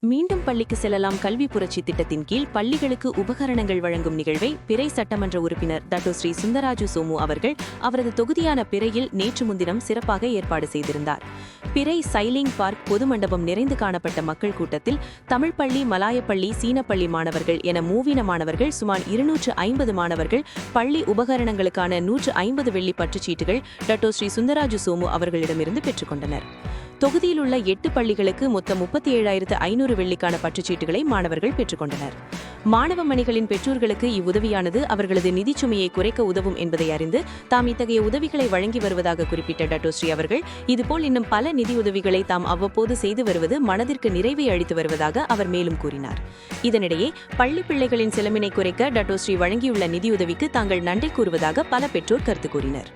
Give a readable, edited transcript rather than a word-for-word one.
மீண்டும் பள்ளிக்கு செல்லலாம் கல்வி புரட்சி திட்டத்தின் கீழ் பள்ளிகளுக்கு உபகரணங்கள் வழங்கும் நிகழ்வை பிறை சட்டமன்ற உறுப்பினர் டாக்டர் சுந்தராஜு சோமு அவர்கள் அவரது தொகுதியான பிறையில் நேற்று முன்தினம் சிறப்பாக ஏற்பாடு செய்திருந்தார். பிறை சைலிங் பார்க் பொது மண்டபம் நிறைந்து காணப்பட்ட மக்கள் கூட்டத்தில் தமிழ் பள்ளி, மலாயப்பள்ளி, சீனப்பள்ளி மாணவர்கள் என மூவின மாணவர்கள் சுமார் 250 மாணவர்கள் பள்ளி உபகரணங்களுக்கான 150 வெள்ளி பற்றுச்சீட்டுகள் டாக்டர் சுந்தராஜு சோமு அவர்களிடமிருந்து பெற்றுக்கொண்டனர். தொகுதியில் உள்ள 8 பள்ளிகளுக்கு மொத்தம் 37,500 வெள்ளிக்கான பற்றுச்சீட்டுகளை மாணவர்கள் பெற்றுக்கொண்டனர். மாணவ மணிகளின் பெற்றோர்களுக்கு இவ்வுதவியானது அவர்களது நிதிச்சுமையை குறைக்க உதவும் என்பதை அறிந்து தாம் இத்தகைய உதவிகளை வழங்கி வருவதாக குறிப்பிட்ட டாக்டர் அவர்கள் இதுபோல் இன்னும் பல நிதியுதவிகளை தாம் அவ்வப்போது செய்து வருவது மனதிற்கு நிறைவை அளித்து வருவதாக அவர் மேலும் கூறினார். இதனிடையே பள்ளி பிள்ளைகளின் செலவினை குறைக்க டாக்டர் வழங்கியுள்ள நிதியுதவிக்கு தாங்கள் நன்றி கூறுவதாக பல பெற்றோர் கருத்து கூறினர்.